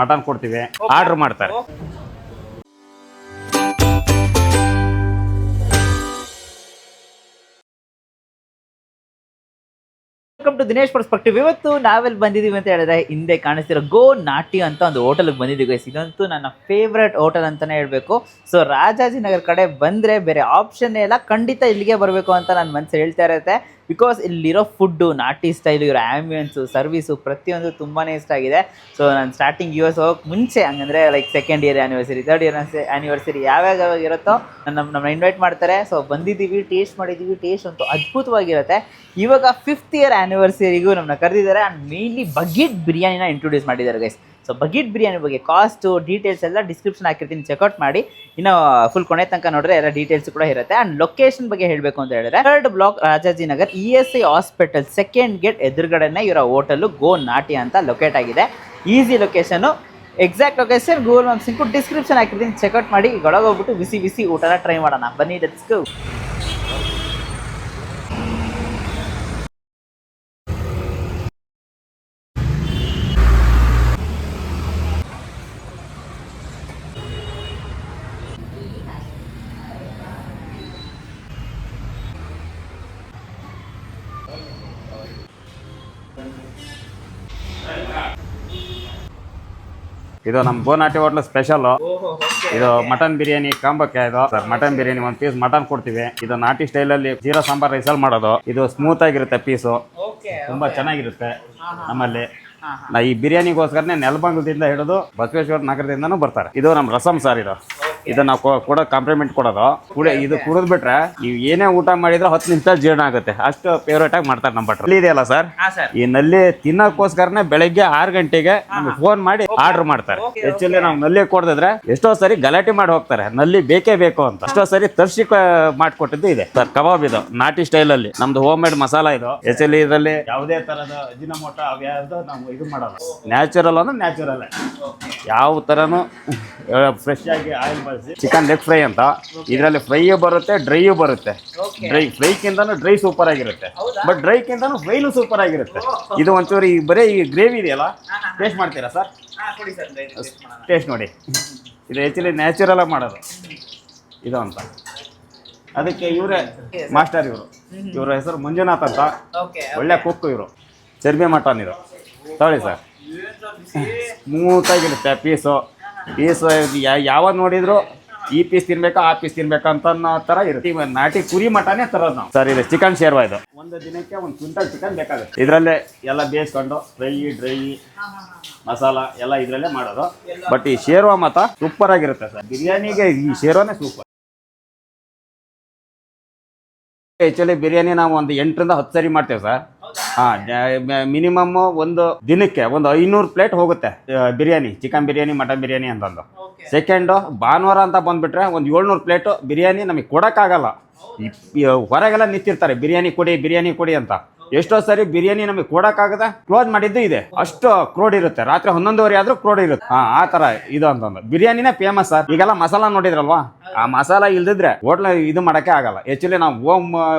Mutton ಕೊಡ್ತೀವಿ, order ಮಾಡ್ತಾರೆ. Welcome to Dinesh perspective. ಇವತ್ತು ನಾವೆಲ್ಲಿ ಬಂದಿದ್ದೀವಿ ಅಂತ ಹೇಳಿದ್ರೆ ಹಿಂದೆ ಕಾಣಿಸ್ತಿರೋ ಗೋ ನಾಟಿ ಅಂತ ಒಂದು ಹೋಟೆಲ್ಗೆ ಬಂದಿದ್ದೀವಿ ಗೈಸ್. ಇದಂತೂ ನನ್ನ ಫೇವ್ರೆಟ್ ಹೋಟೆಲ್ ಅಂತಲೇ ಹೇಳಬೇಕು. ಸೊ ರಾಜಾಜಿನಗರ್ ಕಡೆ ಬಂದರೆ ಬೇರೆ ಆಪ್ಷನ್ನೇ ಇಲ್ಲ, ಖಂಡಿತ ಇಲ್ಲಿಗೆ ಬರಬೇಕು ಅಂತ ನನ್ನ ಮನಸ್ಸು ಹೇಳ್ತಾ ಇರುತ್ತೆ. ಬಿಕಾಸ್ ಇಲ್ಲಿರೋ ಫುಡ್ಡು, ನಾಟಿ ಸ್ಟೈಲು, ಇವರ ಆ್ಯಂಬಿಯನ್ಸು, ಸರ್ವಿಸು ಪ್ರತಿಯೊಂದು ತುಂಬಾ ಇಷ್ಟ ಆಗಿದೆ. ಸೊ ನಾನು ಸ್ಟಾರ್ಟಿಂಗ್ US ಹೋಗೋಕ್ಕೆ ಮುಂಚೆ ಹಂಗಂದರೆ like second year anniversary, third year anniversary ಯಾವಾಗ ಇರುತ್ತೋ ನಮ್ಮನ್ನ ಇನ್ವೈಟ್ ಮಾಡ್ತಾರೆ. ಸೊ ಬಂದಿದ್ದೀವಿ, ಟೇಸ್ಟ್ ಮಾಡಿದ್ದೀವಿ. ಟೇಸ್ಟ್ ಅಂತೂ ಅದ್ಭುತವಾಗಿರುತ್ತೆ. ಇವಾಗ 5th ಇಯರ್ ಆ್ಯನಿವರ್ಸರಿಗೂ ನಮ್ಮನ್ನ ಕರೆದಿದ್ದಾರೆ. ಆ್ಯಂಡ್ ಮೇಯ್ನ್ಲಿ ಬಕೆಟ್ ಬಿರಿಯಾನಿನ ಇಂಟ್ರೊಡ್ಯೂಸ್ ಮಾಡಿದ್ದಾರೆ ಗೈಸ್. ಸೊ ಬಕೆಟ್ ಬಿರಿಯಾನಿ ಬಗ್ಗೆ ಕಾಸ್ಟು ಡೀಟೇಲ್ಸ್ ಎಲ್ಲ ಡಿಸ್ಕ್ರಿಪ್ಷನ್ ಹಾಕಿರ್ತೀನಿ, ಚೆಕ್ಔಟ್ ಮಾಡಿ. ಇನ್ನು ಫುಲ್ ಕೊನೆ ತನಕ ನೋಡಿದ್ರೆ ಎಲ್ಲ ಡೀಟೇಲ್ಸ್ ಕೂಡ ಇರುತ್ತೆ. ಆ್ಯಂಡ್ ಲೊಕೇಶನ್ ಬಗ್ಗೆ ಹೇಳಬೇಕು ಅಂತ ಹೇಳಿದ್ರೆ 3rd block Rajajinagar ESI hospital 2nd gate ಎದುರುಗಡೆನೇ ಇವರ ಹೋಟೆಲು ಗೋ ನಾಟಿ ಅಂತ ಲೊಕೇಟ್ ಆಗಿದೆ. Easy location. Exact location Google maps link description ಹಾಕಿರ್ತೀನಿ, ಚೆಕ್ಔಟ್ ಮಾಡಿ. ಈಗ ಒಳಗೋಗ್ಬಿಟ್ಟು ಬಿಸಿ ಬಿಸಿ ಊಟನ ಟ್ರೈ ಮಾಡೋಣ ಬನ್ನಿ. Let's go. ಇದು ನಮ್ಮ ಗೋನಾಟಿ ಹೋಟ್ಲ್ ಸ್ಪೆಷಲ್. ಇದು ಮಟನ್ ಬಿರಿಯಾನಿ ಕಾಂಬಕ್ಕೆ. ಇದು ಸರ್ ಮಟನ್ ಬಿರಿಯಾನಿ, ಒಂದು ಪೀಸ್ ಮಟನ್ ಕೊಡ್ತೀವಿ. ಇದು ನಾಟಿ ಸ್ಟೈಲಲ್ಲಿ ಜೀರಾ ಸಾಂಬಾರ್ ರೈಸಲ್ಲಿ ಮಾಡೋದು. ಇದು ಸ್ಮೂತ್ ಆಗಿರುತ್ತೆ, ಪೀಸು ತುಂಬಾ ಚೆನ್ನಾಗಿರುತ್ತೆ. ನಮ್ಮಲ್ಲಿ ಈ ಬಿರಿಯಾನಿಗೋಸ್ಕರನೇ ನೆಲಬಂಗಲದಿಂದ ಹಿಡಿದು ಬಸವೇಶ್ವರ ನಗರದಿಂದನೂ ಬರ್ತಾರೆ. ಇದು ನಮ್ಮ ರಸಂ ಸಾರ್. ಇದು ನಾವು ಕೊಡೋ ಕಾಂಪ್ಲಿಮೆಂಟ್ ಕೊಡೋದು. ಇದು ಕುಡಿದ್ಬಿಟ್ರೆ ನೀವು ಏನೇ ಊಟ ಮಾಡಿದ್ರೆ 10 ನಿಮಿಷ ಜೀರ್ಣ ಆಗುತ್ತೆ. ಅಷ್ಟು ಫೇವ್ರೇಟ್ ಆಗಿ ಮಾಡ್ತಾರೆ ನಮ್ಮ ಭಟ್ರು. ನಲ್ಲಿ ಇದೆಯಲ್ಲ ಸರ್, ಈ ನಲ್ಲಿ ತಿನ್ನೋಕ್ಕೋಸ್ಕರನೇ ಬೆಳಗ್ಗೆ 6 ಗಂಟೆಗೆ ನಮ್ಗೆ ಫೋನ್ ಮಾಡಿ ಆರ್ಡರ್ ಮಾಡ್ತಾರೆ. ಆಕ್ಚುಲಿ ನಾವು ನಲ್ಲಿ ಕೊಡದಿದ್ರೆ ಎಷ್ಟೋ ಸರಿ ಗಲಾಟೆ ಮಾಡಿ ಹೋಗ್ತಾರೆ, ನಲ್ಲಿ ಬೇಕೇ ಬೇಕು ಅಂತ. ಎಷ್ಟೋ ಸರಿ ತರ್ಸಿ ಮಾಡಿಕೊಟ್ಟಿದ್ದು ಇದೆ ಸರ್. ಕಬಾಬ್ ಇದು ನಾಟಿ ಸ್ಟೈಲ್ ಅಲ್ಲಿ ನಮ್ದು ಹೋಮ್ ಮೇಡ್ ಮಸಾಲ. ಇದು ಆಕ್ಚುಲಿ ಇದರಲ್ಲಿ ಯಾವುದೇ ತರದ ಅಜಿನೋಮೋಟೋ ಅವ್ಯಾವ್ದು ನಾವು ಇದು ಮಾಡೋದು. ನ್ಯಾಚುರಲ್ ಅಂದ್ರೆ ನ್ಯಾಚುರಲ್, ಯಾವ ತರನು ಫ್ರೆಶ್ ಆಗಿ ಆಯಿಲ್ ಬಳಸಿ. ಚಿಕನ್ ಲೆಗ್ ಫ್ರೈ ಅಂತ, ಇದರಲ್ಲಿ ಫ್ರೈಯೂ ಬರುತ್ತೆ, ಡ್ರೈಯೂ ಬರುತ್ತೆ. ಫ್ರೈಕಿಂತನೂ ಡ್ರೈ ಸೂಪರ್ ಆಗಿರುತ್ತೆ, ಬಟ್ ಡ್ರೈಕಿಂತನೂ ಫ್ರೈನು ಸೂಪರ್ ಆಗಿರುತ್ತೆ. ಇದು ಒಂಚೂರು ಈ ಬರೀ ಈ ಗ್ರೇವಿ ಇದೆಯಲ್ಲ, ಟೇಸ್ಟ್ ಮಾಡ್ತೀರಾ ಸರ್? ಟೇಸ್ಟ್ ನೋಡಿ. ಇದು ಆ್ಯಕ್ಚುಲಿ ನ್ಯಾಚುರಲ್ ಆಗಿ ಮಾಡೋದು ಇದು ಅಂತ. ಅದಕ್ಕೆ ಇವರೇ ಮಾಸ್ಟರ್. ಇವ್ರ ಹೆಸರು ಮಂಜುನಾಥ್ ಅಂತ, ಒಳ್ಳೆ ಕುಕ್ ಇವರು. ಚರ್ಬಿ ಮಟನ್ ಇದು ತೊಗೊಳ್ಳಿ ಸರ್. ಸ್ಮೂತಾಗಿರುತ್ತೆ ಪೀಸು. ಯಾವಾಗ ನೋಡಿದ್ರು ಈ ಪೀಸ್ ತಿನ್ಬೇಕಾ ಆ ಪೀಸ್ ತಿನ್ಬೇಕಾ ಅಂತ ಅನ್ನೋ ಥರ ಇರುತ್ತೆ. ನಾಟಿ ಕುರಿ ಮಟನೇ ತರೋದು ನಾವು ಸರ್. ಇದು ಚಿಕನ್ ಶೇರ್ವಾ. ಇದು ಒಂದು ದಿನಕ್ಕೆ 1 ಕ್ವಿಂಟಲ್ ಚಿಕನ್ ಬೇಕಾಗುತ್ತೆ. ಇದರಲ್ಲೇ ಎಲ್ಲ ಬೇಯಿಸ್ಕೊಂಡು ಫ್ರೈ ಡ್ರೈ ಮಸಾಲ ಎಲ್ಲ ಇದರಲ್ಲೇ ಮಾಡೋದು. ಬಟ್ ಈ ಶೇರ್ವಾ ಮಾತ್ರ ಸೂಪರ್ ಆಗಿರುತ್ತೆ ಸರ್. ಬಿರಿಯಾನಿಗೆ ಈ ಶೇರ್ವಾನೇ ಸೂಪರ್. ಆ್ಯಕ್ಚುಲಿ ಬಿರಿಯಾನಿ ನಾವು ಒಂದು 8 ರಿಂದ 10 ಸರಿ ಮಾಡ್ತೇವೆ ಸರ್. ಮಿನಿಮಮ್ ಒಂದು ದಿನಕ್ಕೆ ಒಂದು 500 ಪ್ಲೇಟ್ ಹೋಗುತ್ತೆ ಬಿರಿಯಾನಿ, ಚಿಕನ್ ಬಿರಿಯಾನಿ, ಮಟನ್ ಬಿರಿಯಾನಿ ಅಂತಂದು. ಸೆಕೆಂಡು ಭಾನುವಾರ ಅಂತ ಬಂದುಬಿಟ್ರೆ ಒಂದು 700 ಪ್ಲೇಟು ಬಿರಿಯಾನಿ ನಮಗೆ ಕೊಡೋಕ್ಕಾಗಲ್ಲ. ಹೊರಗೆಲ್ಲ ನಿಂತಿರ್ತಾರೆ ಬಿರಿಯಾನಿ ಕೊಡಿ ಬಿರಿಯಾನಿ ಕೊಡಿ ಅಂತ. ಎಷ್ಟೋ ಸರಿ ಬಿರಿಯಾನಿ ನಮಗೆ ಕೊಡೋಕ್ಕಾಗದ ಕ್ಲೋಸ್ ಮಾಡಿದ್ದು ಇದೆ. ಅಷ್ಟು ಕ್ರೋಡ್ ಇರುತ್ತೆ. ರಾತ್ರಿ 11:30 ಆದ್ರೂ ಕ್ರೋಡ್ ಇರುತ್ತೆ. ಆ ಥರ ಇದು ಅಂತಂದು ಬಿರಿಯಾನಿನೇ ಫೇಮಸ್ ಸರ್. ಈಗೆಲ್ಲ ಮಸಾಲ ನೋಡಿದ್ರಲ್ವಾ, ಆ ಮಸಾಲ ಇಲ್ದಿದ್ರೆ ಹೋಟ್ಲ ಇದು ಮಾಡೋಕ್ಕೆ ಆಗಲ್ಲ. ಆ್ಯಕ್ಚುಲಿ ನಾವು ಹೋಮ್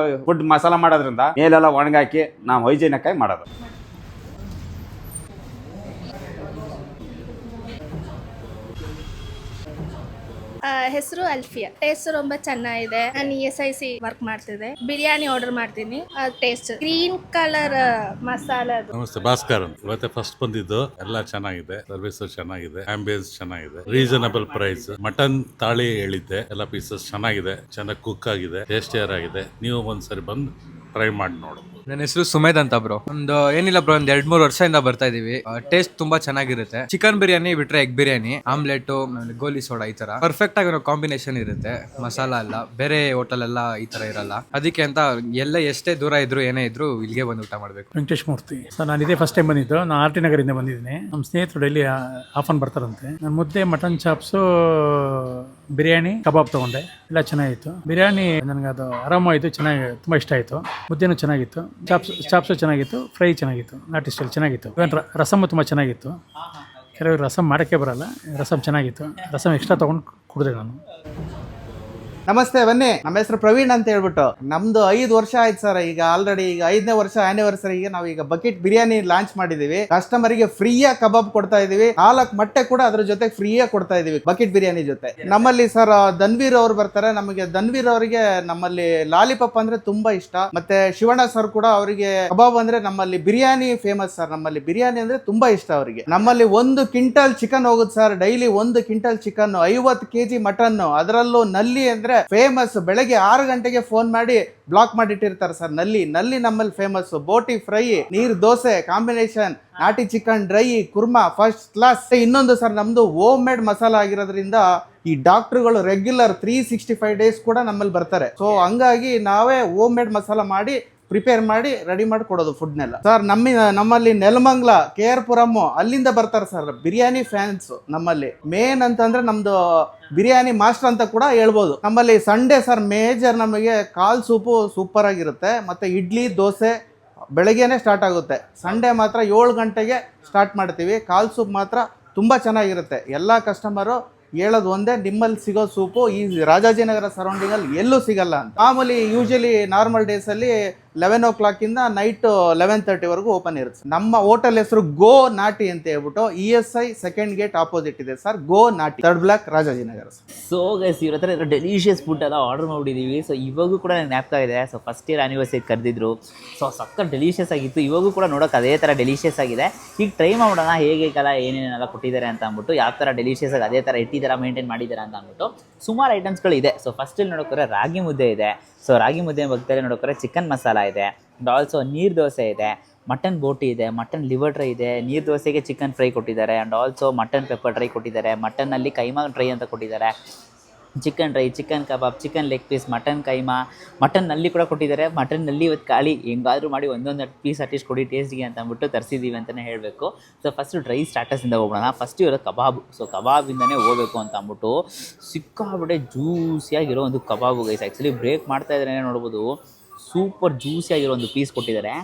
ಫುಡ್ ಮಸಾಲ ಮಾಡೋದ್ರಿಂದ ಮೇಲೆಲ್ಲ ಒಣಗಾಕಿ ನಾವು ಹೈಜೀನಿಕ್ಕಾಗಿ ಮಾಡೋದು. ಹೆಸರು ಅಲ್ಫಿಯಾ. ಟೇಸ್ಟ್ ತುಂಬಾ ಚೆನ್ನಾಗಿದೆ. ನಾನು ESIC ವರ್ಕ್ ಮಾಡ್ತಿದ್ದೆ. ಬಿರಿಯಾನಿ ಆರ್ಡರ್ ಮಾಡ್ತೀನಿ. Taste green colour masala. ನಮಸ್ತೆ, ಭಾಸ್ಕರ್. ಇವತ್ತೇ ಫಸ್ಟ್ ಬಂದಿದ್ದು. ಎಲ್ಲ ಚೆನ್ನಾಗಿದೆ, ಸರ್ವಿಸ್ ಚೆನ್ನಾಗಿದೆ, ಆಂಬಿಯನ್ಸ್ ಚೆನ್ನಾಗಿದೆ, ರೀಸನಬಲ್ ಪ್ರೈಸ್. ಮಟನ್ ತಾಳಿ ಹೇಳಿದ್ದೆ, ಎಲ್ಲ ಪೀಸಸ್ ಚೆನ್ನಾಗಿದೆ, ಚೆನ್ನಾಗಿ ಕುಕ್ ಆಗಿದೆ, ಟೇಸ್ಟಿಯರ್ ಆಗಿದೆ. ನೀವು ಒಂದ್ಸರಿ ಬಂದು ಟ್ರೈ ಮಾಡಿ ನೋಡು. ನನ್ನ ಹೆಸರು ಸುಮೇಧ್ ಅಂತ ಬ್ರೋ. ಒಂದು ಏನಿಲ್ಲ ಬ್ರೋ, ಒಂದ್ 2-3 ವರ್ಷದಿಂದ ಬರ್ತಾ ಇದೀವಿ. ಟೇಸ್ಟ್ ತುಂಬಾ ಚೆನ್ನಾಗಿರುತ್ತೆ. ಚಿಕನ್ ಬಿರಿಯಾನಿ ಬಿಟ್ರೆ ಎಗ್ ಬಿರಿಯಾನಿ, ಆಮ್ಲೆಟ್, ಗೋಲಿ ಸೋಡಾ ಈ ತರ ಪರ್ಫೆಕ್ಟ್ ಆಗಿರೋ ಕಾಂಬಿನೇಷನ್ ಇರುತ್ತೆ. ಮಸಾಲ ಎಲ್ಲ ಬೇರೆ ಹೋಟೆಲ್ ಎಲ್ಲ ಈ ತರ ಇರಲ್ಲ. ಅದಕ್ಕೆ ಅಂತ ಎಲ್ಲ ಎಷ್ಟೇ ದೂರ ಇದ್ರು ಏನೇ ಇದ್ರು ಇಲ್ಲಿಗೆ ಬಂದು ಊಟ ಮಾಡ್ಬೇಕು. ವೆಂಕಟೇಶ್ ಮೂರ್ತಿ ಸರ್. ನಾನು ಇದೇ ಫಸ್ಟ್ ಟೈಮ್ ಬಂದಿದ್ದು. ನಾನು RT ನಗರಿಂದ ಬಂದಿದ್ದೀನಿ. ನಮ್ಮ ಸ್ನೇಹಿತರು ಡೈಲಿ ಆಫನ್ ಬರ್ತಾರಂತೆ. ನಾನು ಮುದ್ದೆ, ಮಟನ್ ಚಾಪ್ಸು, ಬಿರಿಯಾನಿ, ಕಬಾಬ್ ತಗೊಂಡೆ. ಎಲ್ಲ ಚೆನ್ನಾಗಿತ್ತು. ಬಿರಿಯಾನಿ ನನಗೆ ಅದು ಆರಾಮಾಯಿತು, ಚೆನ್ನಾಗಿ ತುಂಬ ಇಷ್ಟ ಆಯಿತು. ಮುದ್ದೆನೂ ಚೆನ್ನಾಗಿತ್ತು, ಚಾಪ್ಸು ಚೆನ್ನಾಗಿತ್ತು, ಫ್ರೈ ಚೆನ್ನಾಗಿತ್ತು, ನಾಟಿ ಸ್ಟೈಲ್ ಚೆನ್ನಾಗಿತ್ತು. ರಸಮ್ ತುಂಬ ಚೆನ್ನಾಗಿತ್ತು. ಕೆಲವರು ರಸಮ್ ಮಾಡೋಕ್ಕೆ ಬರಲ್ಲ, ರಸಮ್ ಚೆನ್ನಾಗಿತ್ತು. ರಸಮ್ ಎಕ್ಸ್ಟ್ರಾ ತೊಗೊಂಡು ಕುಡಿದೆ ನಾನು. ನಮಸ್ತೆ ಬನ್ನಿ. ನಮ್ಮ ಹೆಸರು ಪ್ರವೀಣ್ ಅಂತ ಹೇಳ್ಬಿಟ್ಟು. ನಮ್ದು 5 ವರ್ಷ ಆಯ್ತು ಸರ್. ಈಗ ಆಲ್ರೆಡಿ ಈಗ 5ನೇ ವರ್ಷ ಆನಿವರ್ಸರಿಗೆ ನಾವು ಈಗ ಬಕೆಟ್ ಬಿರಿಯಾನಿ ಲಾಂಚ್ ಮಾಡಿದೀವಿ. ಕಸ್ಟಮರ್ಗೆ ಫ್ರೀಯಾಗಿ ಕಬಾಬ್ ಕೊಡ್ತಾ ಇದೀವಿ. 4 ಮೊಟ್ಟೆ ಕೂಡ ಅದ್ರ ಜೊತೆ ಫ್ರೀಯಾಗಿ ಕೊಡ್ತಾ ಇದೀವಿ ಬಕೆಟ್ ಬಿರಿಯಾನಿ ಜೊತೆ. ನಮ್ಮಲ್ಲಿ ಸರ್ ಧನ್ವೀರ್ ಅವ್ರು ಬರ್ತಾರೆ. ನಮಗೆ ಧನ್ವೀರ್ ಅವರಿಗೆ ನಮ್ಮಲ್ಲಿ ಲಾಲಿಪಾಪ್ ಅಂದ್ರೆ ತುಂಬಾ ಇಷ್ಟ. ಮತ್ತೆ ಶಿವಣ್ಣ ಸರ್ ಕೂಡ ಅವರಿಗೆ ಕಬಾಬ್ ಅಂದ್ರೆ ನಮ್ಮಲ್ಲಿ ಬಿರಿಯಾನಿ ಫೇಮಸ್ ಸರ್. ನಮ್ಮಲ್ಲಿ ಬಿರಿಯಾನಿ ಅಂದ್ರೆ ತುಂಬಾ ಇಷ್ಟ ಅವರಿಗೆ. ನಮ್ಮಲ್ಲಿ 1 ಕ್ವಿಂಟಲ್ ಚಿಕನ್ ಹೋಗುತ್ತೆ sir. Daily 1 quintal chicken, 50 kg mutton, ಅದರಲ್ಲೂ ನಲ್ಲಿ ಅಂದ್ರೆ ಫೇಮಸ್. ಬೆಳಗ್ಗೆ 6 ಗಂಟೆಗೆ ಫೋನ್ ಮಾಡಿ ಬ್ಲಾಕ್ ಮಾಡಿಟ್ಟಿರ್ತಾರೆ ಸರ್. ನಲ್ಲಿ ನಮ್ಮಲ್ಲಿ famous. Boti fry, neer dosa combination, ನಾಟಿ chicken dry, kurma first class. ಇನ್ನೊಂದು ಸರ್, ನಮ್ದು ಹೋಮ್ ಮೇಡ್ ಮಸಾಲ ಆಗಿರೋದ್ರಿಂದ ಈ ಡಾಕ್ಟರ್ಗಳು ರೆಗ್ಯುಲರ್ 365 ಡೇಸ್ ಕೂಡ ನಮ್ಮಲ್ಲಿ ಬರ್ತಾರೆ. ಸೊ ಹಂಗಾಗಿ ನಾವೇ ಹೋಮ್ ಮೇಡ್ ಮಸಾಲ ಮಾಡಿ ಪ್ರಿಪೇರ್ ಮಾಡಿ ರೆಡಿ ಮಾಡಿ ಕೊಡೋದು ಫುಡ್ನೆಲ್ಲ ಸರ್. ನಮ್ಮಲ್ಲಿ ನೆಲಮಂಗ್ಲ, KR ಪುರಂ ಅಲ್ಲಿಂದ ಬರ್ತಾರೆ ಸರ್ ಬಿರಿಯಾನಿ ಫ್ಯಾನ್ಸ್. ನಮ್ಮಲ್ಲಿ ಮೇನ್ ಅಂತಂದ್ರೆ ನಮ್ದು ಬಿರಿಯಾನಿ ಮಾಸ್ಟರ್ ಅಂತ ಕೂಡ ಹೇಳ್ಬೋದು. ನಮ್ಮಲ್ಲಿ ಸಂಡೇ ಸರ್ ಮೇಜರ್ ನಮಗೆ ಕಾಲ್ ಸೂಪು ಸೂಪರ್ ಆಗಿರುತ್ತೆ. ಮತ್ತೆ ಇಡ್ಲಿ ದೋಸೆ ಬೆಳಗ್ಗೆನೆ ಸ್ಟಾರ್ಟ್ ಆಗುತ್ತೆ. ಸಂಡೇ ಮಾತ್ರ 7 ಗಂಟೆಗೆ ಸ್ಟಾರ್ಟ್ ಮಾಡ್ತೀವಿ. ಕಾಲ್ ಸೂಪ್ ಮಾತ್ರ ತುಂಬ ಚೆನ್ನಾಗಿರುತ್ತೆ. ಎಲ್ಲ ಕಸ್ಟಮರು ಹೇಳೋದು ಒಂದೇ, ನಿಮ್ಮಲ್ಲಿ ಸಿಗೋ ಸೂಪು ಈ ರಾಜಾಜಿನಗರ ಸರೌಂಡಿಂಗಲ್ಲಿ ಎಲ್ಲೂ ಸಿಗಲ್ಲ ಅಂತ. ಮಾಮೂಲಿ ಯೂಶಲಿ ನಾರ್ಮಲ್ ಡೇಸಲ್ಲಿ 11 o'clock ಇಂದ ನೈಟ್ 11:30 ವರೆಗೂ ಓಪನ್ ಇರುತ್ತೆ. ನಮ್ಮ ಹೋಟೆಲ್ ಹೆಸರು ಗೋ ನಾಟಿ ಅಂತ ಹೇಳ್ಬಿಟ್ಟು ESI 2nd ಗೇಟ್ ಆಪೋಸಿಟ್ ಇದೆ sir. Go Nati, 3rd block, Rajajinagar. So guys, ಇವ್ರ ಹತ್ರ ಡೆಲಿಷಿಯಸ್ ಫುಡ್ ಎಲ್ಲ ಆರ್ಡರ್ ಮಾಡಿದ್ದೀವಿ. ಸೊ ಇವಾಗೂ ಕೂಡ ನನಗೆ ಜ್ಞಾಪಕ ಇದೆ. ಸೊ ಫಸ್ಟ್ ಇಯರ್ ಆನಿವರ್ಸರಿ ಕರೆದಿದ್ರು. ಸೊ ಸಕ್ಕ ಡೆಲಿಷಿಯಸ್ ಆಗಿತ್ತು. ಇವಾಗೂ ಕೂಡ ನೋಡೋಕೆ ಅದೇ ಥರ ಡೆಲಿಷಿಯಸ್ ಆಗಿದೆ. ಈಗ ಟ್ರೈ ಮಾಡೋಣ ಹೇಗೆಲ್ಲ ಏನೇನೆಲ್ಲ ಕೊಟ್ಟಿದ್ದಾರೆ ಅಂತ ಅಂದ್ಬಿಟ್ಟು, ಯಾವ ಥರ ಡೆಲಿಷಿಯಸ್ ಆಗಿ ಅದೇ ಥರ ಇಟ್ಟಿದ್ದಾರೆ, ಮೇಂಟೈನ್ ಮಾಡಿದ್ದಾರೆ ಅಂತ ಅಂದ್ಬಿಟ್ಟು ಸುಮಾರು ಐಟಮ್ಸ್ಗಳಿದೆ. ಸೊ ಫಸ್ಟಲ್ಲಿ ನೋಡೋಕೆ ರಾಗಿ ಮುದ್ದೆ ಇದೆ. ಸೊ ರಾಗಿ ಮುದ್ದೆ ಭಕ್ತಲ್ಲಿ ನೋಡೋಕೆ ಚಿಕನ್ ಮಸಾಲ ಇದೆ. ಆ್ಯಂಡ್ ಆಲ್ಸೋ ನೀರು ದೋಸೆ ಇದೆ, ಮಟನ್ ಬೋಟಿ ಇದೆ, ಮಟನ್ ಲಿವರ್ ಡ್ರೈ ಇದೆ, ನೀರು ದೋಸೆಗೆ ಚಿಕನ್ ಫ್ರೈ ಕೊಟ್ಟಿದ್ದಾರೆ. And also mutton pepper dry ಕೊಟ್ಟಿದ್ದಾರೆ, ಮಟನ್ನಲ್ಲಿ ಕೈಮಾ ಡ್ರೈ ಅಂತ ಕೊಟ್ಟಿದ್ದಾರೆ, chicken dry, chicken kebab, chicken leg piece, mutton keema, ಮಟನ್ನಲ್ಲಿ ಕೂಡ ಕೊಟ್ಟಿದ್ದಾರೆ. ಮಟನ್ನಲ್ಲಿ ಇವತ್ತು ಖಾಲಿ ಹೆಂಗಾದರೂ ಮಾಡಿ ಒಂದೊಂದು ಪೀಸ್ ಅಟ್ಲೀಸ್ಟ್ ಕೊಡಿ ಟೇಸ್ಟಿಗೆ ಅಂತ ಅಂದ್ಬಿಟ್ಟು ತರಿಸಿದ್ದೀವಿ ಅಂತಲೇ ಹೇಳಬೇಕು. ಸೊ ಫಸ್ಟು ಡ್ರೈ ಸ್ಟಾರ್ಟರ್ಸಿಂದ ಹೋಗೋಣ. ಫಸ್ಟ್ ಇರೋ ಕಬಾಬ್. ಸೊ ಕಬಾಬಿಂದನೇ ಹೋಗಬೇಕು ಅಂತ ಅಂದ್ಬಿಟ್ಟು ಸಿಕ್ಕಾಬಿಟ್ಟೆ ಜ್ಯೂಸಿಯಾಗಿರೋ ಒಂದು ಕಬಾಬು ಗೈಸ್. ಆ್ಯಕ್ಚುಲಿ ಬ್ರೇಕ್ ಮಾಡ್ತಾ ಇದ್ರೇ ನೋಡ್ಬೋದು, ಸೂಪರ್ ಜ್ಯೂಸಿಯಾಗಿರೋ ಒಂದು ಪೀಸ್ ಕೊಟ್ಟಿದ್ದಾರೆ.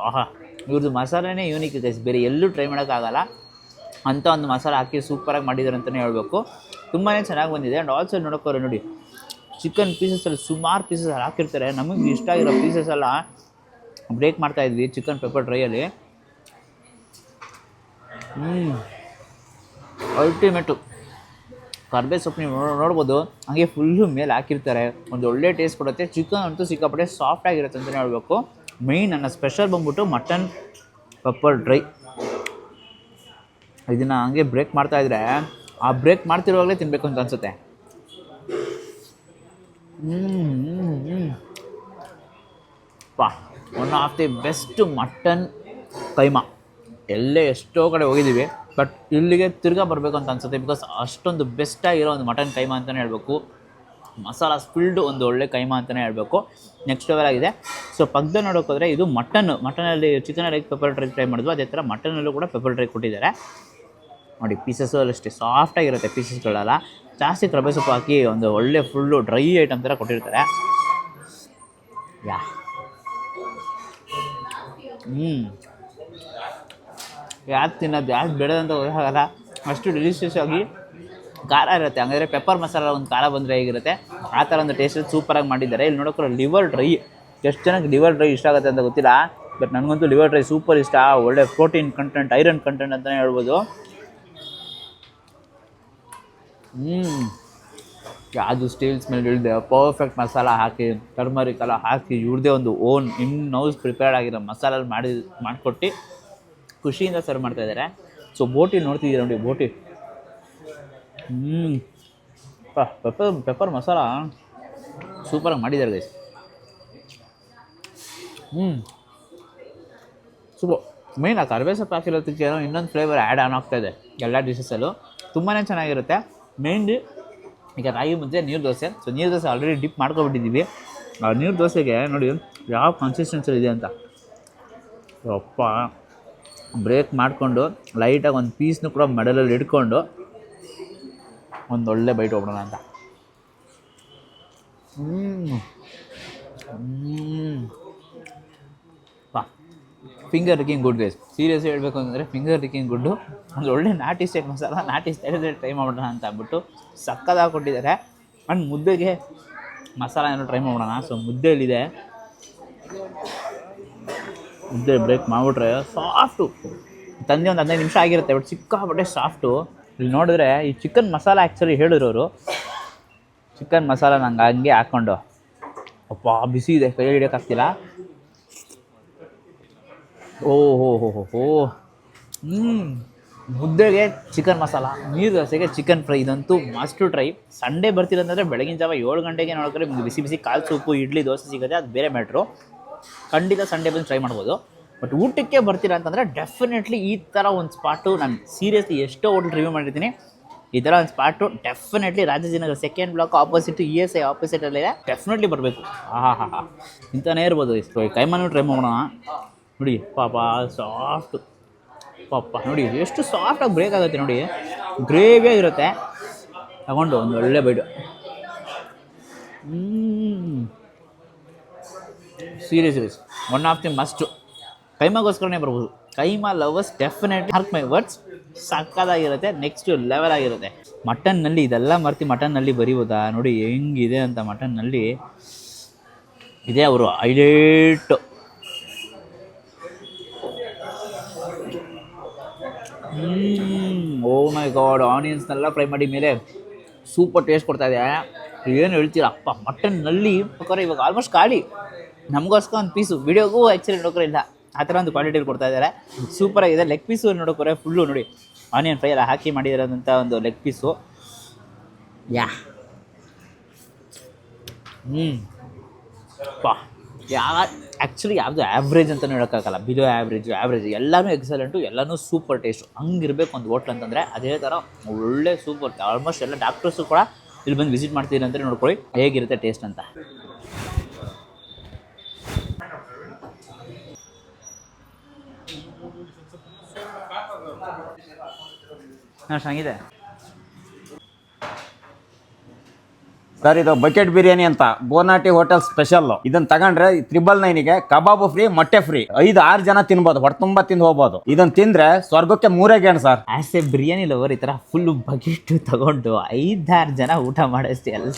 ಆಹಾ, ಇವ್ರದ್ದು ಮಸಾಲೆನೇ ಯೂನಿಕ್ ಗೈಸ್, ಬೇರೆ ಎಲ್ಲೂ ಟ್ರೈ ಮಾಡೋಕ್ಕಾಗಲ್ಲ ಅಂಥ ಒಂದು ಮಸಾಲೆ ಹಾಕಿ ಸೂಪರಾಗಿ ಮಾಡಿದ್ದಾರೆ ಅಂತಲೇ ಹೇಳಬೇಕು. ತುಂಬಾ ಚೆನ್ನಾಗಿ ಬಂದಿದೆ. ಆ್ಯಂಡ್ ಆಲ್ಸೋ ನೋಡೋಕ್ಕೋರೆ ನೋಡಿ, ಚಿಕನ್ ಪೀಸಸಲ್ಲಿ ಸುಮಾರು ಪೀಸಸ್ ಹಾಕಿರ್ತಾರೆ. ನಮಗೆ ಇಷ್ಟ ಆಗಿರೋ ಪೀಸಸ್ ಎಲ್ಲ ಬ್ರೇಕ್ ಮಾಡ್ತಾಯಿದ್ವಿ ಚಿಕನ್ ಪೆಪ್ಪರ್ ಡ್ರೈಯಲ್ಲಿ. ಅಲ್ಟಿಮೇಟು. ಕರ್ಬೇ ಸೊಪ್ಪು ನೀವು ನೋಡ್ಬೋದು, ಹಾಗೆ ಫುಲ್ಲು ಮೇಲೆ ಹಾಕಿರ್ತಾರೆ. ಒಂದು ಒಳ್ಳೆ ಟೇಸ್ಟ್ ಕೊಡುತ್ತೆ. ಚಿಕನ್ ಅಂತೂ ಸಿಕ್ಕಾಪಟ್ಟೆ ಸಾಫ್ಟಾಗಿರುತ್ತೆ ಅಂತಲೇ ಹೇಳಬೇಕು. ಮೇಯ್ನ್ ನನ್ನ ಸ್ಪೆಷಲ್ ಬಂದ್ಬಿಟ್ಟು ಮಟನ್ ಪೆಪ್ಪರ್ ಡ್ರೈ. ಇದನ್ನು ಹಂಗೆ ಬ್ರೇಕ್ ಮಾಡ್ತಾಯಿದ್ರೆ ಆ ಬ್ರೇಕ್ ಮಾಡ್ತಿರುವಾಗಲೇ ತಿನ್ನಬೇಕು ಅಂತ ಅನಿಸುತ್ತೆ. One of the best mutton keema. ಎಲ್ಲೇ ಎಷ್ಟೋ ಕಡೆ ಹೋಗಿದ್ದೀವಿ, ಬಟ್ ಇಲ್ಲಿಗೆ ತಿರ್ಗಾ ಬರಬೇಕು ಅಂತ ಅನಿಸುತ್ತೆ. ಬಿಕಾಸ್ ಅಷ್ಟೊಂದು ಬೆಸ್ಟಾಗಿರೋ ಒಂದು ಮಟನ್ ಕೈಮಾ ಅಂತಲೇ ಹೇಳಬೇಕು. ಮಸಾಲ ಸ್ಪಿಲ್ಡ್ ಒಂದು ಒಳ್ಳೆ ಕೈಮಾ ಅಂತಲೇ ಹೇಳಬೇಕು. ನೆಕ್ಸ್ಟ್ ಲೆವೆಲ್ ಆಗಿದೆ. ಸೊ ಪಕ್ಕದಲ್ಲಿ ನೋಡೋಕ್ಕೋದ್ರೆ ಇದು ಮಟನಲ್ಲಿ ಚಿಕನಲ್ಲಿ ಪೆಪ್ಪರ್ ಡ್ರೈ ಟ್ರೈ ಮಾಡಿದ್ವು, ಅದೇ ಥರ ಮಟನಲ್ಲೂ ಕೂಡ ಪೆಪ್ಪರ್ ಡ್ರೈ ಕೊಟ್ಟಿದ್ದಾರೆ ನೋಡಿ. ಪೀಸಸ್ಸು ಅಷ್ಟೇ ಸಾಫ್ಟಾಗಿರುತ್ತೆ ಪೀಸಸ್ಗಳೆಲ್ಲ. ಜಾಸ್ತಿ ಕರ್ಬೇ ಸೊಪ್ಪು ಹಾಕಿ ಒಂದು ಒಳ್ಳೆ ಫುಲ್ಲು ಡ್ರೈ ಐಟಮ್ ಥರ ಕೊಟ್ಟಿರ್ತಾರೆ. ಯಾವ್ದು ತಿನ್ನೋದು ಯಾವ್ದು ಬೇಡದಂತ ಗೊತ್ತಾಗಲ್ಲ, ಅಷ್ಟು ಡೆಲಿಷಿಯಸ್ ಆಗಿ ಖಾರ ಇರುತ್ತೆ. ಹಂಗಾದ್ರೆ ಪೆಪ್ಪರ್ ಮಸಾಲ ಒಂದು ಖಾರ ಬಂದರೆ ಹೇಗಿರುತ್ತೆ ಆ ಥರ ಒಂದು ಟೇಸ್ಟ್ ಸೂಪರಾಗಿ ಮಾಡಿದ್ದಾರೆ. ಇಲ್ಲಿ ನೋಡೋಕೆ ಲಿವರ್ ಡ್ರೈ, ಎಷ್ಟು ಜನಕ್ಕೆ ಲಿವರ್ ಡ್ರೈ ಇಷ್ಟ ಆಗುತ್ತೆ ಅಂತ ಗೊತ್ತಿಲ್ಲ, ಬಟ್ ನನಗಂತೂ ಲಿವರ್ ಡ್ರೈ ಸೂಪರ್ ಇಷ್ಟ. ಒಳ್ಳೆ ಪ್ರೋಟೀನ್ ಕಂಟೆಂಟ್, ಐರನ್ ಕಂಟೆಂಟ್ ಅಂತಲೇ ಹೇಳ್ಬೋದು. ಯಾವುದು ಸ್ಟೀಲ್ ಸ್ಮೆಲ್ ಇಲ್ಲದೆ ಪರ್ಫೆಕ್ಟ್ ಮಸಾಲ ಹಾಕಿ, ಟರ್ಮರಿಕ್ ಎಲ್ಲ ಹಾಕಿ ಇವ್ರದ್ದೇ ಒಂದು ಓನ್ ಇನ್ ಹೌಸ್ ಪ್ರಿಪೇರ್ಡ್ ಆಗಿರೋ ಮಸಾಲ ಮಾಡಿಕೊಟ್ಟು ಖುಷಿಯಿಂದ ಸರ್ವ್ ಮಾಡ್ತಾಯಿದ್ದಾರೆ. ಸೊ ಬೋಟಿ ನೋಡ್ತಿದ್ದೀರ ನೋಡಿ, ಬೋಟಿ ಪೆಪ್ಪರ್ ಮಸಾಲ ಸೂಪರಾಗಿ ಮಾಡಿದ್ದಾರೆ ಗೈಸ್. ಸೂಪರ್. ಮೇಯ್ನ್ ಆ ಕರ್ಬೇ ಸೊಪ್ಪು ಹಾಕಿರೋದಕ್ಕೆ ಏನೋ ಇನ್ನೊಂದು ಫ್ಲೇವರ್ ಆ್ಯಡ್ ಆನ್ ಆಗ್ತಾಯಿದೆ ಎಲ್ಲ ಡಿಶಸಲ್ಲೂ. ತುಂಬಾ ಚೆನ್ನಾಗಿರುತ್ತೆ. ಮೇಯ್ನ್ಲಿ ಈಗ ರಾಗಿ ಮುದ್ದೆ, ನೀರು ದೋಸೆ. ಸೊ ನೀರು ದೋಸೆ ಆಲ್ರೆಡಿ ಡಿಪ್ ಮಾಡ್ಕೊಬಿಟ್ಟಿದ್ದೀವಿ. ಆ ನೀರು ದೋಸೆಗೆ ನೋಡಿ ಯಾವ ಕನ್ಸಿಸ್ಟೆನ್ಸಿ ಇದೆ ಅಂತ. ಅಪ್ಪ ಬ್ರೇಕ್ ಮಾಡಿಕೊಂಡು ಲೈಟಾಗಿ ಒಂದು ಪೀಸ್ನೂ ಕೂಡ ಮೆಡಲಲ್ಲಿ ಇಟ್ಕೊಂಡು ಒಂದೊಳ್ಳೆ ಬೈಟ್ ಹೋಗೋಣ ಅಂತ. Finger licking good guys. Serious ಹೇಳಬೇಕು ಅಂದರೆ ಫಿಂಗರ್ ಲಿಕ್ಕಿಂಗ್ ಗುಡ್ಡು. ಒಂದು ಒಳ್ಳೆ ನಾಟಿ ಸ್ಟೈಲ್ ಮಸಾಲ, ನಾಟಿ ಸ್ಟೈಲಲ್ಲಿ ಟ್ರೈ ಮಾಡೋಣ ಅಂತ ಅಂದ್ಬಿಟ್ಟು ಸಕ್ಕದಾಗಿ ಕೊಟ್ಟಿದ್ದಾರೆ. ಆ್ಯಂಡ್ ಮುದ್ದೆಗೆ ಮಸಾಲ ಏನೋ ಟ್ರೈ ಮಾಡೋಣ. ಸೊ ಮುದ್ದೆಯಲ್ಲಿದೆ, ಮುದ್ದೆ ಬ್ರೇಕ್ ಮಾಡಿಬಿಟ್ರೆ ಸಾಫ್ಟು. ತಂದೆ ಒಂದು 15 ನಿಮಿಷ ಆಗಿರುತ್ತೆ, ಬಟ್ ಸಿಕ್ಕಾಪಟ್ಟೆ ಸಾಫ್ಟು. ಇಲ್ಲಿ ನೋಡಿದ್ರೆ ಈ ಚಿಕನ್ ಮಸಾಲ ಆ್ಯಕ್ಚುಲಿ ಹೇಳಿರೋರು ಚಿಕನ್ ಮಸಾಲ ನಂಗೆ ಹಂಗೆ ಹಾಕ್ಕೊಂಡು ಅಪ್ಪ ಬಿಸಿ ಇದೆ, ಕೈ ಹಿಡಿಯೋಕ್ಕಾಗ್ತಿಲ್ಲ. ಓಹೋ ಮುದ್ದೆಗೆ ಚಿಕನ್ ಮಸಾಲ, ನೀರು ದೋಸೆಗೆ ಚಿಕನ್ ಫ್ರೈ, ಇದಂತೂ ಮಸ್ಟ್ ಟ್ರೈ. ಸಂಡೇ ಬರ್ತಿರೋದಂದರೆ ಬೆಳಗಿನ ಜಾವ 7 ಗಂಟೆಗೆ ನೋಡ್ತಾರೆ ನಿಮಗೆ ಬಿಸಿ ಬಿಸಿ ಕಾಲು ಸೂಪು, ಇಡ್ಲಿ, ದೋಸೆ ಸಿಗುತ್ತೆ, ಅದು ಬೇರೆ ಮ್ಯಾಟ್ರು. ಖಂಡಿತ ಸಂಡೇ ಬಂದು ಟ್ರೈ ಮಾಡ್ಬೋದು. ಬಟ್ ಊಟಕ್ಕೆ ಬರ್ತೀರಾ ಅಂತಂದರೆ ಡೆಫಿನೆಟ್ಲಿ ಈ ಥರ ಒಂದು ಸ್ಪಾಟು, ನಾನು ಸೀರಿಯಸ್ಲಿ ಎಷ್ಟೋ ಹೋಟೆಲ್ ರಿವ್ಯೂ ಮಾಡಿರ್ತೀನಿ, ಈ ಥರ ಒಂದು spot definitely Rajajinagar second block opposite ESI ಆಪೋಸಿಟಲ್ಲಿದೆ. ಡೆಫಿನೆಟ್ಲಿ ಬರಬೇಕು. ಹಾ ಇಂಥನೇ ಇರ್ಬೋದು. ಕೈಮಾನು ಟ್ರೈ ಮಾಡೋಣ. ನೋಡಿ ಪಾಪ ಸಾಫ್ಟು, ಪಾಪ ನೋಡಿ ಎಷ್ಟು ಸಾಫ್ಟಾಗಿ ಬ್ರೇಕ್ ಆಗುತ್ತೆ ನೋಡಿ, ಗ್ರೇವಿಯಾಗಿರುತ್ತೆ. ತಗೊಂಡು ಒಂದು ಒಳ್ಳೆ ಬೈಡು. Serious one of the must. ಕೈಮಾಗೋಸ್ಕರನೇ ಬರ್ಬೋದು. Keema lovers definitely mark my words, ಸಕ್ಕದಾಗಿರುತ್ತೆ, ನೆಕ್ಸ್ಟ್ ಲೆವೆಲ್ ಆಗಿರುತ್ತೆ. ಮಟನ್ನಲ್ಲಿ ಇದೆಲ್ಲ ಮರ್ತಿ ಮಟನ್ನಲ್ಲಿ ಬರೀಬೋದಾ? ನೋಡಿ ಹೆಂಗಿದೆ ಅಂತ. ಮಟನ್ನಲ್ಲಿ ಇದೇ ಅವರು ಹೈಲೈಟ್. ಓ ಮೈ ಗಾಡ್, ಆನಿಯನ್ಸ್ನೆಲ್ಲ ಫ್ರೈ ಮಾಡಿ ಮೇಲೆ ಸೂಪರ್ ಟೇಸ್ಟ್ ಕೊಡ್ತಾ ಇದೆ. ಏನು ಹೇಳ್ತೀರಾ ಅಪ್ಪ, ಮಟನ್ನಲ್ಲಿ ಬೇಕಾದ್ರೆ ಇವಾಗ ಆಲ್ಮೋಸ್ಟ್ ಖಾಲಿ. ನಮಗೋಸ್ಕರ ಒಂದು ಪೀಸು, ವಿಡಿಯೋಗೂ ಆ್ಯಕ್ಚುಲಿ ನೋಡೋಕ್ರೆ ಇಲ್ಲ, ಆ ಥರ ಒಂದು ಕ್ವಾಲಿಟಿಲಿ ಕೊಡ್ತಾ ಇದ್ದಾರೆ. ಸೂಪರಾಗಿದೆ. ಲೆಗ್ ಪೀಸು ನೋಡೋಕ್ರೆ ಫುಲ್ಲು ನೋಡಿ ಆನಿಯನ್ ಫ್ರೈ ಎಲ್ಲ ಹಾಕಿ ಮಾಡಿರೋದಂಥ ಒಂದು ಲೆಗ್ ಪೀಸು. ಪಾ ಆ್ಯಕ್ಚುಲಿ ಯಾವುದು ಆ್ಯಾವ್ರೇಜ್ ಅಂತಲೂ ಹೇಳೋಕ್ಕಾಗಲ್ಲ, ಬಿಲೋ ಆ್ಯಾವ್ರೇಜ್ ಎಲ್ಲನೂ ಎಕ್ಸಲೆಂಟು, ಎಲ್ಲನೂ ಸೂಪರ್ ಟೇಸ್ಟು. ಹಂಗಿರ್ಬೇಕು ಒಂದು ಹೋಟ್ಲ್ ಅಂತಂದರೆ ಅದೇ ಥರ ಒಳ್ಳೆ ಸೂಪರ್. ಆಲ್ಮೋಸ್ಟ್ ಎಲ್ಲ ಡಾಕ್ಟರ್ಸು ಕೂಡ ಇಲ್ಲಿ ಬಂದು ವಿಸಿಟ್ ಮಾಡ್ತೀರಿ ಅಂತ ನೋಡ್ಕೊಳ್ಳಿ ಹೇಗಿರುತ್ತೆ ಟೇಸ್ಟ್ ಅಂತ. ಚೆನ್ನಾಗಿದೆ ಸರ್. ಇದು ಬಕೆಟ್ ಬಿರಿಯಾನಿ ಅಂತ ಬೋನಾಟಿ ಹೋಟೆಲ್ ಸ್ಪೆಷಲ್. ಇದನ್ನ ತಗೊಂಡ್ರೆ 999ಗೆ ಕಬಾಬು ಫ್ರೀ, ಮೊಟ್ಟೆ ಫ್ರೀ. 5-6 ಜನ ತಿನ್ಬೋದು, ಹೊಟ್ಟೆ ತುಂಬ ತಿಂದು ಹೋಗ್ಬೋದು. ಇದನ್ನ ತಿಂದ್ರೆ ಸ್ವರ್ಗಕ್ಕೆ 3 ಗೇಣು sir. As a biryani lover ಈ ಥರ ಫುಲ್ಲು ಬಕೆಟ್ ತಗೊಂಡು 5-6 ಜನ ಊಟ ಮಾಡಿಸ್ತಿ ಎಲ್ಲ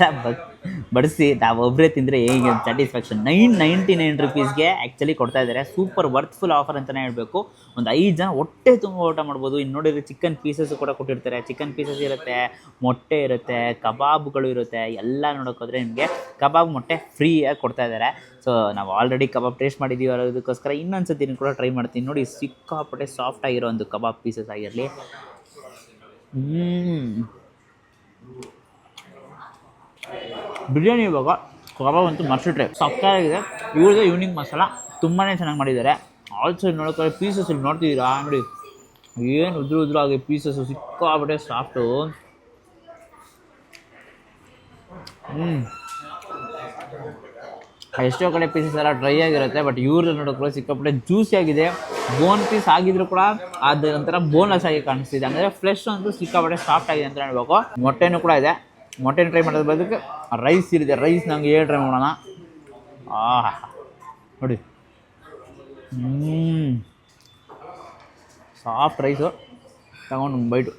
ಬಡಿಸಿ ನಾವು ಒಬ್ಬರೇ ತಿಂದರೆ ಹೇಗೆ ಸ್ಯಾಟಿಸ್ಫ್ಯಾಕ್ಷನ್. 999 ರುಪೀಸ್ಗೆ ಆ್ಯಕ್ಚುಲಿ ಕೊಡ್ತಾ ಇದ್ದಾರೆ. ಸೂಪರ್ ವರ್ತ್ಫುಲ್ ಆಫರ್ ಅಂತಲೇ ಹೇಳಬೇಕು. ಒಂದು 5 ಜನ ಹೊಟ್ಟೆ ತುಂಬ ಊಟ ಮಾಡ್ಬೋದು. ಇನ್ನು ನೋಡಿದ್ರೆ ಚಿಕನ್ ಪೀಸಸ್ ಕೂಡ ಕೊಟ್ಟಿರ್ತಾರೆ. ಚಿಕನ್ ಪೀಸಸ್ ಇರುತ್ತೆ, ಮೊಟ್ಟೆ ಇರುತ್ತೆ, ಕಬಾಬ್ಗಳು ಇರುತ್ತೆ. ಎಲ್ಲ ನೋಡೋಕ್ಕೋದ್ರೆ ನಿಮಗೆ ಕಬಾಬ್ ಮೊಟ್ಟೆ ಫ್ರೀಯಾಗಿ ಕೊಡ್ತಾ ಇದ್ದಾರೆ. ಸೊ ನಾವು ಆಲ್ರೆಡಿ ಕಬಾಬ್ ಟೇಸ್ಟ್ ಮಾಡಿದ್ದೀವಿ, ಅದಕ್ಕೋಸ್ಕರ ಇನ್ನೊಂದ್ಸತಿ ಕೂಡ ಟ್ರೈ ಮಾಡ್ತೀನಿ. ನೋಡಿ ಸಿಕ್ಕಾಪಟ್ಟೆ ಸಾಫ್ಟ್ ಆಗಿರೋ ಒಂದು ಕಬಾಬ್ ಪೀಸಸ್ ಆಗಿರಲಿ. ಬಿರಿಯಾನಿ ಇವಾಗ ಕಬಾಬ್ ಅಂತೂ ಮಸ್ಟ್ ಟ್ರೈ, ಸಕ್ಕತ್ತಾಗಿದೆ. ಇವ್ರದ್ದು ಯೂನಿಕ್ ಮಸಾಲ ತುಂಬಾ ಚೆನ್ನಾಗಿ ಮಾಡಿದ್ದಾರೆ. ಆಲ್ಸೋ ಇಲ್ಲಿ ನೋಡೋಕೆ ಪೀಸಸ್ ಇಲ್ಲಿ ನೋಡ್ತಿದ್ದೀರಾ ನೋಡಿ, ಏನು ಉದ್ರು ಆಗಿ ಪೀಸಸ್ಸು ಸಿಕ್ಕಾಪಟ್ಟೆ ಸಾಫ್ಟು. ಎಷ್ಟೋ ಕಡೆ ಪೀಸಸ್ ಎಲ್ಲ ಡ್ರೈ ಆಗಿರುತ್ತೆ, ಬಟ್ ಇವ್ರದ್ದು ನೋಡೋಕೆ ಸಿಕ್ಕಾಪಟ್ಟೆ ಜ್ಯೂಸಿ ಆಗಿದೆ. ಬೋನ್ ಪೀಸ್ ಆಗಿದ್ರು ಕೂಡ ಅದು ಒಂಥರ ಬೋನ್ಲೆಸ್ ಆಗಿ ಕಾಣಿಸ್ತಿದೆ. ಅಂದರೆ ಫ್ಲೆಶ್ ಅಂತೂ ಸಿಕ್ಕಾಪಟ್ಟೆ ಸಾಫ್ಟ್ ಆಗಿದೆ ಅಂತ ಹೇಳ್ಬೇಕು. ಮೊಟ್ಟೆನೂ ಕೂಡ ಇದೆ, ಮೊಟ್ಟೆನ ಟ್ರೈ ಮಾಡೋದ್ರ ಬದಲಿಗೆ ರೈಸ್ ಇರಿದೆ. ರೈಸ್ ನಂಗೆ ಟ್ರೈ ಮಾಡೋಣ. ನೋಡಿ ಸಾಫ್ಟ್ ರೈಸು ತಗೊಂಡು ಒಂದು ಬೈಟು.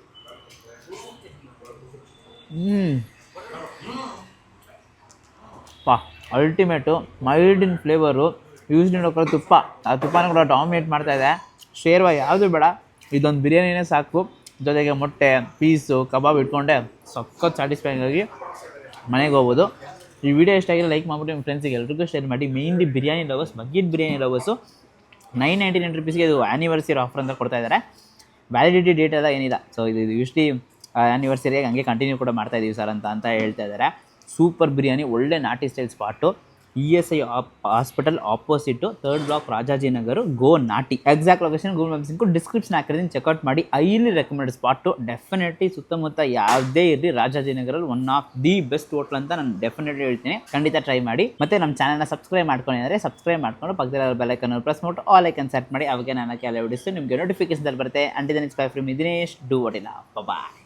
ಅಲ್ಟಿಮೇಟು, ಮೈಲ್ಡ್ ಇನ್ ಫ್ಲೇವರು. ಯೂಸ್ಲಿ ನೋಡೋಕೆ ತುಪ್ಪ, ಆ ತುಪ್ಪನೂ ಕೂಡ ಡಾಮಿನೇಟ್ ಮಾಡ್ತಾಯಿದೆ. ಶೇರ್ವ ಯಾವುದು ಬೇಡ, ಇದೊಂದು ಬಿರಿಯಾನಿನೇ ಸಾಕು. ಜೊತೆಗೆ ಮೊಟ್ಟೆ ಪೀಸು ಕಬಾಬ್ ಇಟ್ಕೊಂಡೆ ಸಖತ್ ಸ್ಯಾಟಿಸ್ಫೈಂಗ್ ಆಗಿ ಮನೆಗೆ ಹೋಗ್ಬೋದು. ಈ ವಿಡಿಯೋ ಇಷ್ಟ ಆಗಿಲ್ಲ ಲೈಕ್ ಮಾಡಿಬಿಟ್ಟು ನಿಮ್ಮ ಫ್ರೆಂಡ್ಸಿಗೆ ಎಲ್ರಿಗೂ ಶೇರ್ ಮಾಡಿ. Mainly biryani lovers, bucket biryani lovers 999 ರುಪೀಸ್ಗೆ ಇದು ಆ್ಯನಿವರ್ಸರಿ ಆಫರ್ ಅಂತ ಕೊಡ್ತಾ ಇದ್ದಾರೆ. ವ್ಯಾಲಿಡಿಟಿ ಡೇಟ್ ಎಲ್ಲ ಏನಿಲ್ಲ. ಸೊ ಇದು ಯೂಶ್ಲಿ ಆ್ಯನಿವರ್ಸರಿಯಾಗಿ ಹಂಗೆ ಕಂಟಿನ್ಯೂ ಕೂಡ ಮಾಡ್ತಾಯಿದ್ದೀವಿ ಸರ್ ಅಂತ ಹೇಳ್ತಾ ಇದ್ದಾರೆ. ಸೂಪರ್ ಬಿರಿಯಾನಿ, ಒಳ್ಳೆ ನಾಟಿ style spot. ESI hospital opposite, 3rd block, Rajajinagar. Go Nati. Exact location Google maps link description ಹಾಕಿರ್ತೀನಿ, ಚೆಕ್ಔಟ್ ಮಾಡಿ. Highly recommended spot. ಡೆಫಿನೆಟ್ಲಿ ಸುತ್ತಮುತ್ತ ಯಾವುದೇ ಇರಲಿ ರಾಜಾಜಿನಗರಲ್ಲಿ one of the best hotel ಅಂತ ನಾನು ಡೆಫಿನೆಟ್ಲಿ ಹೇಳ್ತೀನಿ. ಖಂಡಿತ ಟ್ರೈ ಮಾಡಿ. ಮತ್ತು ನಮ್ಮ ಚಾನಲ್ನ ಸಬ್ಸ್ಕ್ರೈಬ್ ಮಾಡ್ಕೊಂಡಿದ್ದಾರೆ, ಸಬ್ಸ್ಕ್ರೈಬ್ ಮಾಡ್ಕೊಂಡು ಪಕ್ಕದಲ್ಲಿ ಬೆಲ್ ಐಕನ್ ಪ್ರೆಸ್ ಮಾಡ್ಬಿಟ್ಟು ಆಲ್ ಐಕನ್ ಸೆಟ್ ಮಾಡಿ. ಅವಾಗ ನಾನು ಕೆಲವು ವಿಡಿಯೋಸ್ ನಿಮಗೆ ನೋಟಿಫಿಕೇಶನ್ ಬರುತ್ತೆ. ಅಂಟಿದ ನಿಮ್ಸ್ bye from Dinesh. Do what in. Bye.